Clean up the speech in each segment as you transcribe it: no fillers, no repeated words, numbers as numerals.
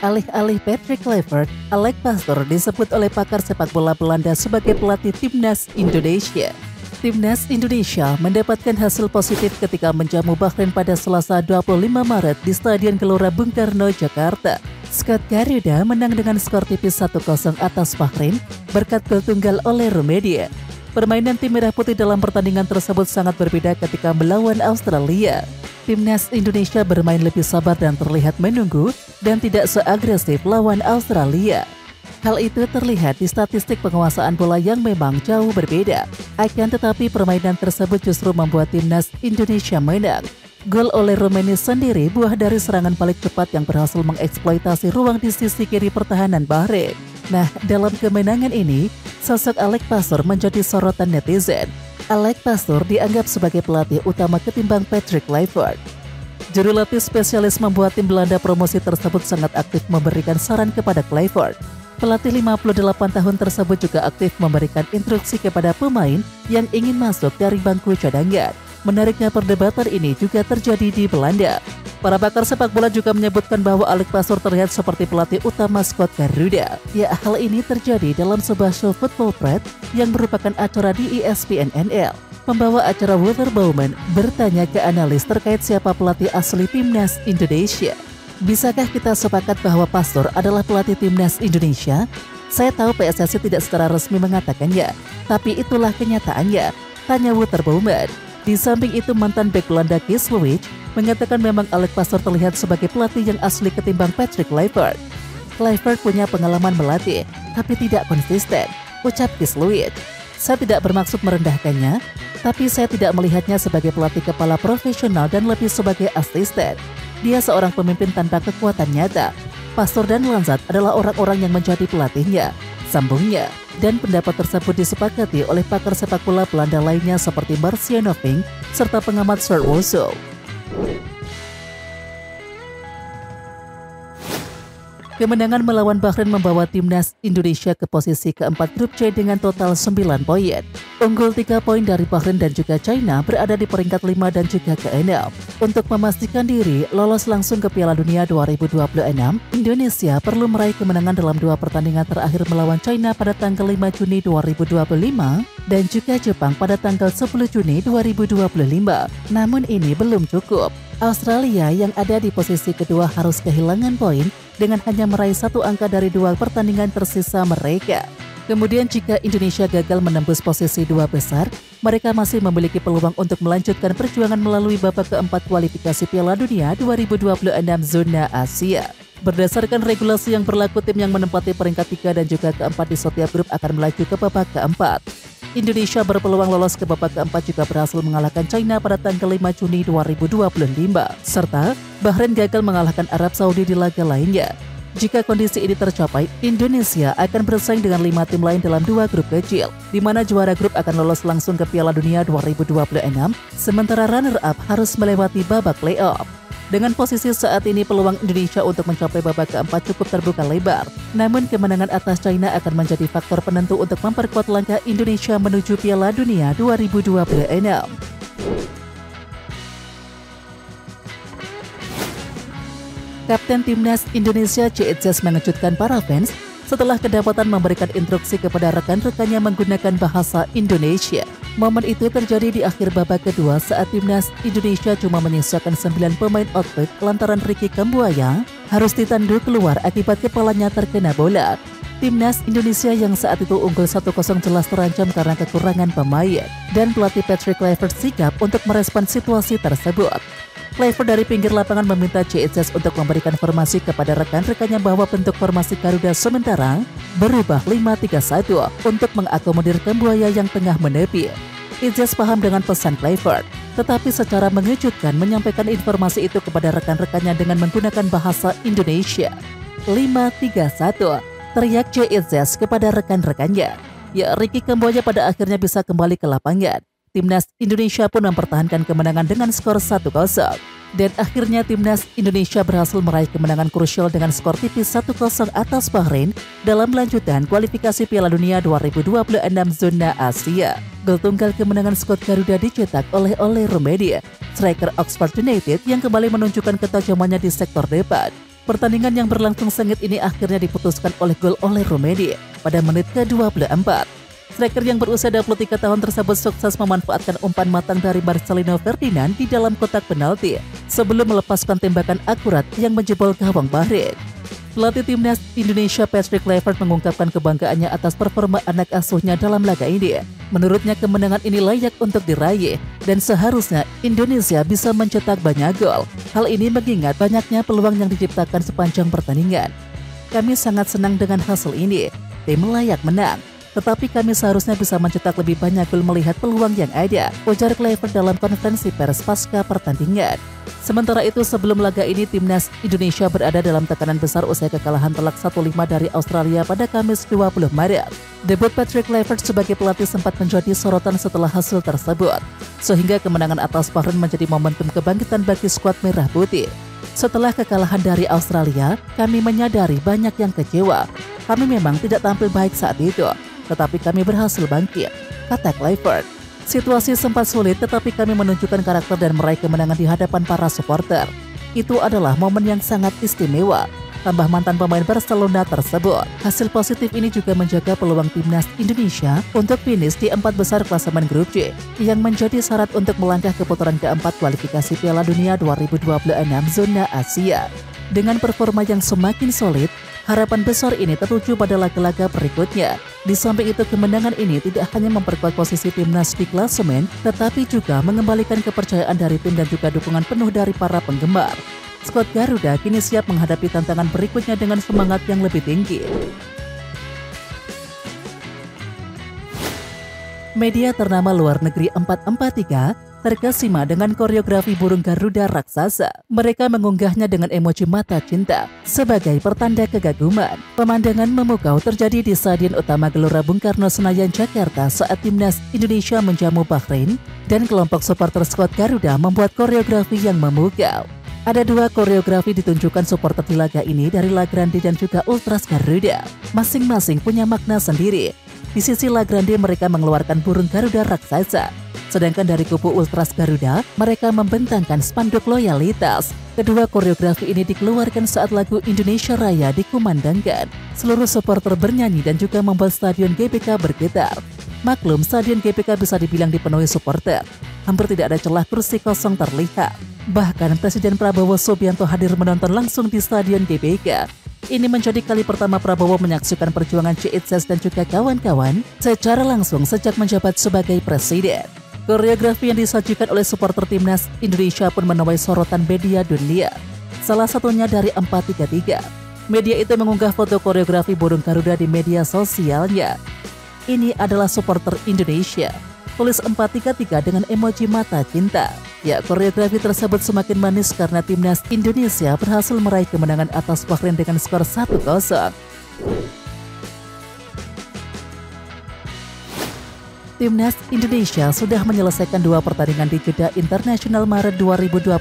Alih-alih Patrick Kluivert, Alex Pastoor disebut oleh pakar sepak bola Belanda sebagai pelatih Timnas Indonesia. Timnas Indonesia mendapatkan hasil positif ketika menjamu Bahrain pada Selasa 25 Maret di Stadion Gelora Bung Karno, Jakarta. Skuad Garuda menang dengan skor tipis 1-0 atas Bahrain berkat gol tunggal oleh Rummedia. Permainan tim merah putih dalam pertandingan tersebut sangat berbeda ketika melawan Australia. Timnas Indonesia bermain lebih sabar dan terlihat menunggu dan tidak seagresif lawan Australia. Hal itu terlihat di statistik penguasaan bola yang memang jauh berbeda. Akan tetapi permainan tersebut justru membuat Timnas Indonesia menang. Gol oleh Rummenia sendiri buah dari serangan balik cepat yang berhasil mengeksploitasi ruang di sisi kiri pertahanan Bahrain. Nah, dalam kemenangan ini, sosok Alex Pastoor menjadi sorotan netizen. Alex Pastoor dianggap sebagai pelatih utama ketimbang Patrick Kluivert. Juru latih spesialis membuat tim Belanda promosi tersebut sangat aktif memberikan saran kepada Kluivert. Pelatih 58 tahun tersebut juga aktif memberikan instruksi kepada pemain yang ingin masuk dari bangku cadangan. Menariknya perdebatan ini juga terjadi di Belanda. Para pakar sepak bola juga menyebutkan bahwa Alex Pastoor terlihat seperti pelatih utama skuad Garuda. Ya, hal ini terjadi dalam sebuah show Football Thread yang merupakan acara di ESPN NL. Pembawa acara Wouter Bouwman bertanya ke analis terkait siapa pelatih asli Timnas Indonesia. Bisakah kita sepakat bahwa Pastoor adalah pelatih Timnas Indonesia? Saya tahu PSSI tidak secara resmi mengatakannya, tapi itulah kenyataannya, tanya Wouter Bouwman. Di samping itu, mantan bek Belanda Kees Luiz mengatakan memang Alex Pastoor terlihat sebagai pelatih yang asli ketimbang Patrick Kluivert. Kluivert punya pengalaman melatih, tapi tidak konsisten, ucap Kees Luiz. Saya tidak bermaksud merendahkannya, tapi saya tidak melihatnya sebagai pelatih kepala profesional dan lebih sebagai asisten. Dia seorang pemimpin tanpa kekuatan nyata. Pastoor dan Lanzat adalah orang-orang yang menjadi pelatihnya, sambungnya. Dan pendapat tersebut disepakati oleh pakar sepak bola Belanda lainnya seperti Marciano Vink serta pengamat Sir Woso. Kemenangan melawan Bahrain membawa Timnas Indonesia ke posisi keempat grup C dengan total 9 poin. Unggul 3 poin dari Bahrain dan juga China berada di peringkat 5 dan juga ke-6. Untuk memastikan diri lolos langsung ke Piala Dunia 2026, Indonesia perlu meraih kemenangan dalam 2 pertandingan terakhir melawan China pada tanggal 5 Juni 2025 dan juga Jepang pada tanggal 10 Juni 2025. Namun ini belum cukup. Australia yang ada di posisi kedua harus kehilangan poin dengan hanya meraih 1 angka dari 2 pertandingan tersisa mereka. Kemudian jika Indonesia gagal menembus posisi 2 besar, mereka masih memiliki peluang untuk melanjutkan perjuangan melalui babak keempat kualifikasi Piala Dunia 2026 zona Asia. Berdasarkan regulasi yang berlaku, tim yang menempati peringkat 3 dan juga keempat di setiap grup akan melaju ke babak keempat. Indonesia berpeluang lolos ke babak keempat jika berhasil mengalahkan China pada tanggal 5 Juni 2025, serta Bahrain gagal mengalahkan Arab Saudi di laga lainnya. Jika kondisi ini tercapai, Indonesia akan bersaing dengan 5 tim lain dalam 2 grup kecil, di mana juara grup akan lolos langsung ke Piala Dunia 2026, sementara runner-up harus melewati babak playoff. Dengan posisi saat ini, peluang Indonesia untuk mencapai babak keempat cukup terbuka lebar. Namun kemenangan atas China akan menjadi faktor penentu untuk memperkuat langkah Indonesia menuju Piala Dunia 2026. Kapten Timnas Indonesia Cezes mengejutkan para fans setelah kedapatan memberikan instruksi kepada rekan-rekannya menggunakan bahasa Indonesia. Momen itu terjadi di akhir babak kedua saat Timnas Indonesia cuma menyisakan 9 pemain outfield lantaran Ricky Kambuaya harus ditandu keluar akibat kepalanya terkena bola. Timnas Indonesia yang saat itu unggul 1-0 jelas terancam karena kekurangan pemain, dan pelatih Patrick Kluivert sigap untuk merespon situasi tersebut. Kluivert dari pinggir lapangan meminta Cezes untuk memberikan formasi kepada rekan-rekannya bahwa bentuk formasi Garuda sementara berubah 5-3-1 untuk mengakomodir Kambuaya yang tengah menepi. Cezes paham dengan pesan Kluivert, tetapi secara mengejutkan menyampaikan informasi itu kepada rekan-rekannya dengan menggunakan bahasa Indonesia. 5-3-1, teriak Cezes kepada rekan-rekannya. Ya, Ricky Kambuaya pada akhirnya bisa kembali ke lapangan. Timnas Indonesia pun mempertahankan kemenangan dengan skor 1-0. Dan akhirnya Timnas Indonesia berhasil meraih kemenangan krusial dengan skor tipis 1-0 atas Bahrain dalam lanjutan kualifikasi Piala Dunia 2026 zona Asia. Gol tunggal kemenangan skuad Garuda dicetak oleh Rummedia, striker Oxford United yang kembali menunjukkan ketajamannya di sektor depan. Pertandingan yang berlangsung sengit ini akhirnya diputuskan oleh gol oleh Rummenigge pada menit ke-24. Striker yang berusia 23 tahun tersebut sukses memanfaatkan umpan matang dari Marcelino Ferdinand di dalam kotak penalti sebelum melepaskan tembakan akurat yang menjebol gawang Bahrain. Pelatih timnas Indonesia Patrick Kluivert mengungkapkan kebanggaannya atas performa anak asuhnya dalam laga ini. Menurutnya kemenangan ini layak untuk diraih dan seharusnya Indonesia bisa mencetak banyak gol. Hal ini mengingat banyaknya peluang yang diciptakan sepanjang pertandingan. Kami sangat senang dengan hasil ini. Tim layak menang. Tetapi kami seharusnya bisa mencetak lebih banyak gol melihat peluang yang ada, ujar Kluivert dalam konferensi pers pasca pertandingan. Sementara itu sebelum laga ini timnas Indonesia berada dalam tekanan besar usai kekalahan telak 1-5 dari Australia pada Kamis 20 Maret. Debut Patrick Kluivert sebagai pelatih sempat menjadi sorotan setelah hasil tersebut, sehingga kemenangan atas Bahrain menjadi momentum kebangkitan bagi skuad merah putih. Setelah kekalahan dari Australia, kami menyadari banyak yang kecewa. Kami memang tidak tampil baik saat itu, tetapi kami berhasil bangkit, kata Kluivert. Situasi sempat sulit tetapi kami menunjukkan karakter dan meraih kemenangan di hadapan para supporter. Itu adalah momen yang sangat istimewa, tambah mantan pemain Barcelona tersebut. Hasil positif ini juga menjaga peluang timnas Indonesia untuk finish di 4 besar klasemen grup C, yang menjadi syarat untuk melangkah ke putaran keempat kualifikasi Piala Dunia 2026 zona Asia. Dengan performa yang semakin solid, harapan besar ini tertuju pada laga-laga berikutnya. Di samping itu, kemenangan ini tidak hanya memperkuat posisi timnas di klasemen, tetapi juga mengembalikan kepercayaan dari tim dan juga dukungan penuh dari para penggemar. Skuad Garuda kini siap menghadapi tantangan berikutnya dengan semangat yang lebih tinggi. Media ternama luar negeri 443 terkesima dengan koreografi burung Garuda raksasa. Mereka mengunggahnya dengan emoji mata cinta sebagai pertanda kegaguman. Pemandangan memukau terjadi di Stadion Utama Gelora Bung Karno Senayan, Jakarta saat timnas Indonesia menjamu Bahrain dan kelompok supporter skuad Garuda membuat koreografi yang memukau. Ada 2 koreografi ditunjukkan supporter di laga ini dari La Grande dan juga Ultras Garuda. Masing-masing punya makna sendiri. Di sisi La Grande mereka mengeluarkan burung Garuda raksasa. Sedangkan dari kubu Ultras Garuda, mereka membentangkan spanduk loyalitas. Kedua koreografi ini dikeluarkan saat lagu Indonesia Raya dikumandangkan. Seluruh supporter bernyanyi dan juga membuat stadion GBK bergetar. Maklum, stadion GBK bisa dibilang dipenuhi supporter. Hampir tidak ada celah kursi kosong terlihat. Bahkan Presiden Prabowo Subianto hadir menonton langsung di stadion GBK. Ini menjadi kali pertama Prabowo menyaksikan perjuangan CICES dan juga kawan-kawan secara langsung sejak menjabat sebagai presiden. Koreografi yang disajikan oleh supporter timnas Indonesia pun menuai sorotan media dunia. Salah satunya dari 433. Media itu mengunggah foto koreografi burung Garuda di media sosialnya. Ini adalah supporter Indonesia, tulis 433 dengan emoji mata cinta. Ya, koreografi tersebut semakin manis karena timnas Indonesia berhasil meraih kemenangan atas Bahrain dengan skor 1-0. Timnas Indonesia sudah menyelesaikan 2 pertandingan di Jeddah Internasional Maret 2025.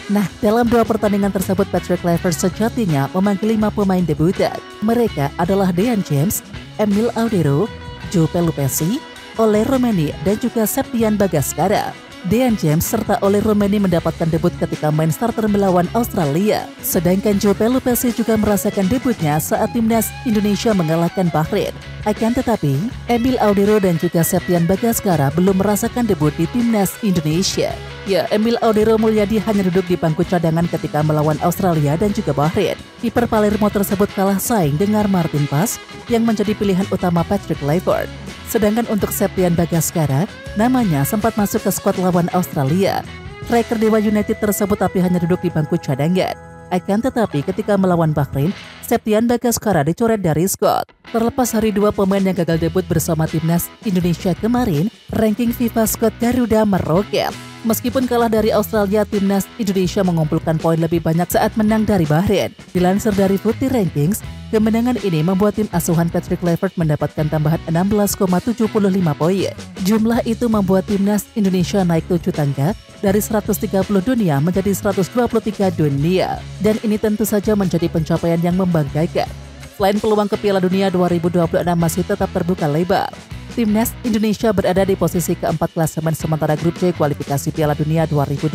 Nah, dalam 2 pertandingan tersebut Patrick Kluivert sejatinya memanggil 5 pemain debutan. Mereka adalah Dean James, Emil Audero, Joe Pelupessy, Ole Rummenigge, dan juga Septian Bagaskara. Dean James serta Ole Rummenigge mendapatkan debut ketika main starter melawan Australia. Sedangkan Joe Pelupessy juga merasakan debutnya saat timnas Indonesia mengalahkan Bahrain. Akan tetapi, Emil Audero dan juga Septian Bagaskara belum merasakan debut di timnas Indonesia. Ya, Emil Audero Mulyadi hanya duduk di bangku cadangan ketika melawan Australia dan juga Bahrain. Kiper Palermo tersebut kalah saing dengan Martin Paes yang menjadi pilihan utama Patrick Kluivert. Sedangkan untuk Septian Bagaskara, namanya sempat masuk ke skuad lawan Australia. Striker Dewa United tersebut tapi hanya duduk di bangku cadangan. Akan tetapi ketika melawan Bahrain, Septian Bagaskara dicoret dari skuad. Terlepas hari 2 pemain yang gagal debut bersama timnas Indonesia kemarin, ranking FIFA skuad Garuda meroket. Meskipun kalah dari Australia, timnas Indonesia mengumpulkan poin lebih banyak saat menang dari Bahrain. Dilansir dari Footy Rankings, kemenangan ini membuat tim asuhan Patrick Kluivert mendapatkan tambahan 16,75 poin. Jumlah itu membuat timnas Indonesia naik 7 tangga dari 130 dunia menjadi 123 dunia. Dan ini tentu saja menjadi pencapaian yang membanggakan. Selain peluang ke Piala Dunia 2026 masih tetap terbuka lebar, Timnas Indonesia berada di posisi keempat klasemen sementara grup C kualifikasi Piala Dunia 2026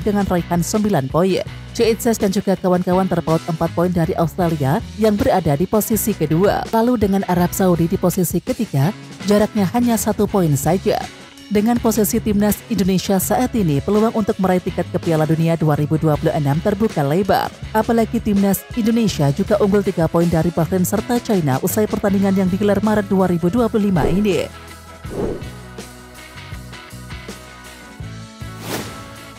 dengan raihan 9 poin. CICES dan juga kawan-kawan terpaut 4 poin dari Australia yang berada di posisi kedua. Lalu dengan Arab Saudi di posisi ketiga, jaraknya hanya 1 poin saja. Dengan posisi Timnas Indonesia saat ini, peluang untuk meraih tiket ke Piala Dunia 2026 terbuka lebar. Apalagi Timnas Indonesia juga unggul 3 poin dari Bahrain serta China usai pertandingan yang digelar Maret 2025 ini.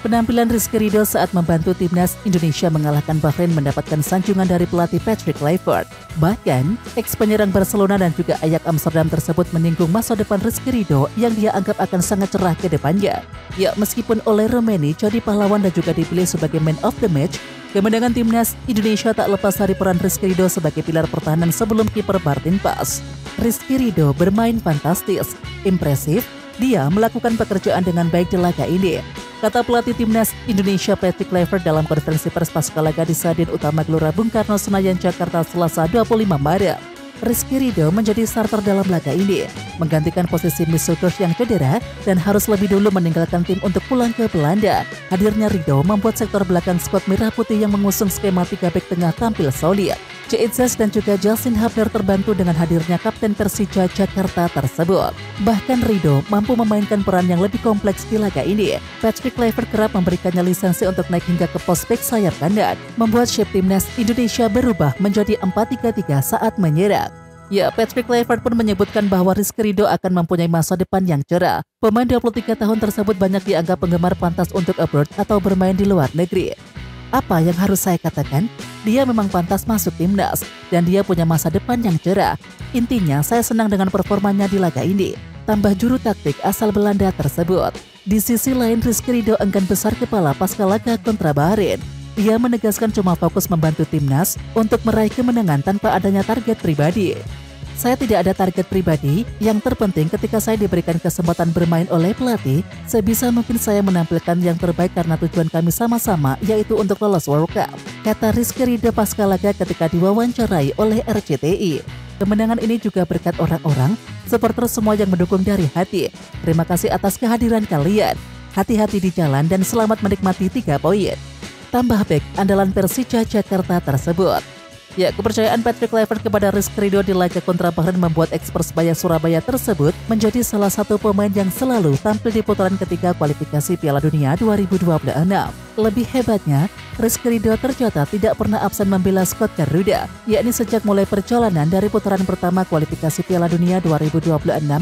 Penampilan Rizky Ridho saat membantu Timnas Indonesia mengalahkan Bahrain mendapatkan sanjungan dari pelatih Patrick Kluivert. Bahkan, ex-penyerang Barcelona dan juga Ajax Amsterdam tersebut menyinggung masa depan Rizky Ridho yang dia anggap akan sangat cerah ke depannya. Ya, meskipun oleh Romeni jadi pahlawan dan juga dipilih sebagai man of the match, kemenangan Timnas Indonesia tak lepas dari peran Rizky Ridho sebagai pilar pertahanan sebelum kiper Martin Paes. Rizky Ridho bermain fantastis, impresif, dia melakukan pekerjaan dengan baik di laga ini, kata pelatih Timnas Indonesia Patrick Kluivert dalam konferensi pers pasca laga di Stadion Utama Gelora Bung Karno Senayan, Jakarta Selasa 25 Maret. Rizky Ridho menjadi starter dalam laga ini, menggantikan posisi Misukers yang cedera dan harus lebih dulu meninggalkan tim untuk pulang ke Belanda. Hadirnya Ridho membuat sektor belakang skuad Merah Putih yang mengusung skema 3 bek tengah tampil solid. CICES dan juga Justin Hubner terbantu dengan hadirnya Kapten Persija Jakarta tersebut. Bahkan Ridho mampu memainkan peran yang lebih kompleks di laga ini. Patrick Kluivert kerap memberikannya lisensi untuk naik hingga ke pos bek sayap kanan, membuat shape Timnas Indonesia berubah menjadi 4-3-3 saat menyerang. Ya, Patrick Kluivert pun menyebutkan bahwa Rizky Ridho akan mempunyai masa depan yang cerah. Pemain 23 tahun tersebut banyak dianggap penggemar pantas untuk abroad atau bermain di luar negeri. Apa yang harus saya katakan? Dia memang pantas masuk timnas dan dia punya masa depan yang cerah. Intinya saya senang dengan performanya di laga ini, tambah juru taktik asal Belanda tersebut. Di sisi lain, Rizky Ridho enggan besar kepala pasca laga kontra Bahrain. Ia menegaskan cuma fokus membantu timnas untuk meraih kemenangan tanpa adanya target pribadi. Saya tidak ada target pribadi, yang terpenting ketika saya diberikan kesempatan bermain oleh pelatih, sebisa mungkin saya menampilkan yang terbaik karena tujuan kami sama-sama yaitu untuk lolos World Cup, kata Rizky Ridho pasca laga ketika diwawancarai oleh RCTI. Kemenangan ini juga berkat orang-orang, supporter semua yang mendukung dari hati. Terima kasih atas kehadiran kalian. Hati-hati di jalan dan selamat menikmati 3 poin. Tambah bek andalan Persija Jakarta tersebut. Ya, kepercayaan Patrick Kluivert kepada Rizky Ridho di laga kontra Bahrain membuat ex-Persebaya Surabaya tersebut menjadi salah satu pemain yang selalu tampil di putaran ketiga kualifikasi Piala Dunia 2026. Lebih hebatnya, Rizky Ridho tercatat tidak pernah absen membela skuad Garuda, yakni sejak mulai perjalanan dari putaran pertama kualifikasi Piala Dunia 2026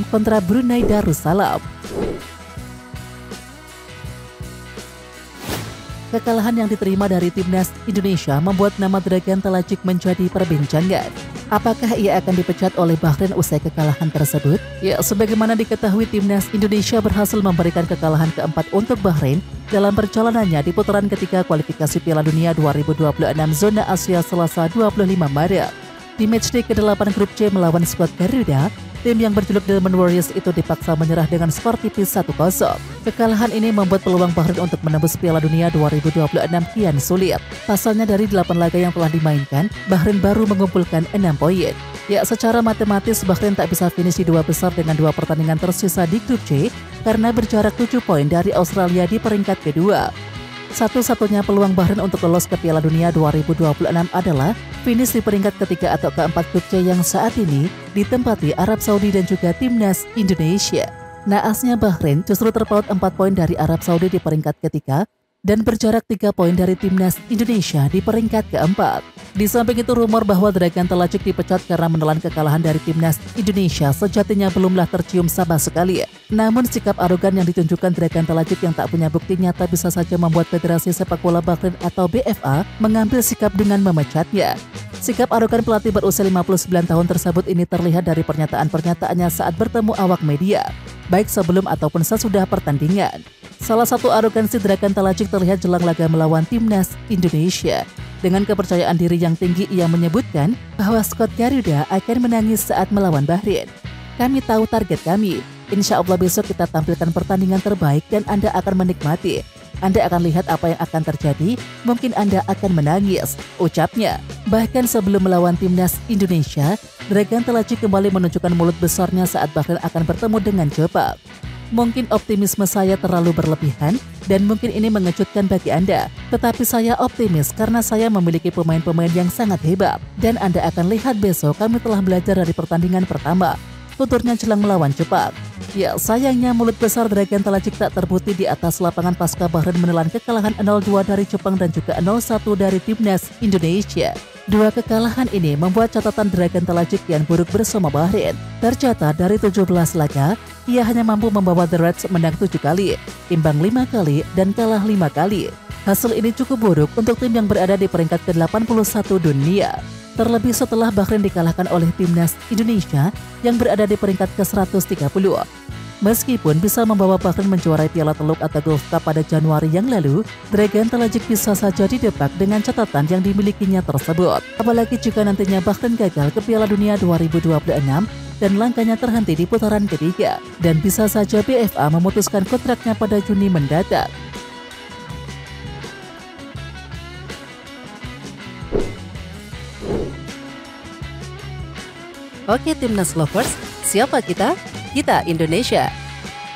kontra Brunei Darussalam. Kekalahan yang diterima dari Timnas Indonesia membuat nama Dragan Talajik menjadi perbincangan. Apakah ia akan dipecat oleh Bahrain usai kekalahan tersebut? Ya, sebagaimana diketahui Timnas Indonesia berhasil memberikan kekalahan keempat untuk Bahrain dalam perjalanannya di putaran ketiga kualifikasi Piala Dunia 2026 zona Asia Selasa 25 Maret. Di matchday ke-8 grup C melawan skuad Garuda, tim yang berjuluk Diamond Warriors itu dipaksa menyerah dengan skor tipis 1-0. Kekalahan ini membuat peluang Bahrain untuk menembus Piala Dunia 2026 kian sulit. Pasalnya dari 8 laga yang telah dimainkan, Bahrain baru mengumpulkan 6 poin. Ya, secara matematis Bahrain tak bisa finish di 2 besar dengan 2 pertandingan tersisa di grup C karena berjarak 7 poin dari Australia di peringkat kedua. Satu-satunya peluang Bahrain untuk lolos ke Piala Dunia 2026 adalah finish di peringkat ketiga atau keempat grup C yang saat ini ditempati Arab Saudi dan juga Timnas Indonesia. Naasnya Bahrain justru terpaut 4 poin dari Arab Saudi di peringkat ketiga dan berjarak 3 poin dari Timnas Indonesia di peringkat keempat. Di samping itu, rumor bahwa Dragan Talajik dipecat karena menelan kekalahan dari Timnas Indonesia sejatinya belumlah tercium sama sekali. Namun sikap arogan yang ditunjukkan Dragan Talajik yang tak punya bukti nyata bisa saja membuat Federasi Sepak Bola Bahrain atau BFA mengambil sikap dengan memecatnya. Sikap arogan pelatih berusia 59 tahun tersebut ini terlihat dari pernyataan-pernyataannya saat bertemu awak media, baik sebelum ataupun sesudah pertandingan. Salah satu arogansi Dragan Talajik terlihat jelang laga melawan Timnas Indonesia. Dengan kepercayaan diri yang tinggi, ia menyebutkan bahwa skuad Garuda akan menangis saat melawan Bahrain. Kami tahu target kami. Insya Allah besok kita tampilkan pertandingan terbaik dan Anda akan menikmati. Anda akan lihat apa yang akan terjadi, mungkin Anda akan menangis, ucapnya. Bahkan sebelum melawan timnas Indonesia, Dragan Talachik kembali menunjukkan mulut besarnya saat Bahrain akan bertemu dengan Jepang. Mungkin optimisme saya terlalu berlebihan dan mungkin ini mengejutkan bagi Anda. Tetapi saya optimis karena saya memiliki pemain-pemain yang sangat hebat. Dan Anda akan lihat besok kami telah belajar dari pertandingan pertama, tuturnya jelang melawan Jepang. Ya, sayangnya mulut besar Dragan Talachik tak terbukti di atas lapangan pasca Bahrain menelan kekalahan 0-2 dari Jepang dan juga 0-1 dari timnas Indonesia. Dua kekalahan ini membuat catatan Dragan Talachik yang buruk bersama Bahrain. Tercatat dari 17 laga, ia hanya mampu membawa The Reds menang 7 kali, imbang 5 kali, dan kalah 5 kali. Hasil ini cukup buruk untuk tim yang berada di peringkat ke-81 dunia. Terlebih setelah Bahrain dikalahkan oleh timnas Indonesia yang berada di peringkat ke-130. Meskipun bisa membawa Bahrain menjuarai Piala Teluk atau Gulf Cup pada Januari yang lalu, Dragan Talachik bisa saja didepak dengan catatan yang dimilikinya tersebut. Apalagi jika nantinya Bahrain gagal ke Piala Dunia 2026 dan langkahnya terhenti di putaran ketiga, dan bisa saja BFA memutuskan kontraknya pada Juni mendatang. Oke Timnas Lovers, siapa kita? Kita Indonesia.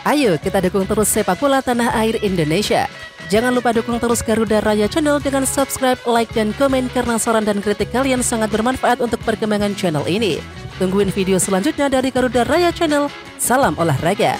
Ayo kita dukung terus sepak bola tanah air Indonesia. Jangan lupa dukung terus Garuda Raya Channel dengan subscribe, like, dan komen karena saran dan kritik kalian sangat bermanfaat untuk perkembangan channel ini. Tungguin video selanjutnya dari Garuda Raya Channel. Salam olahraga.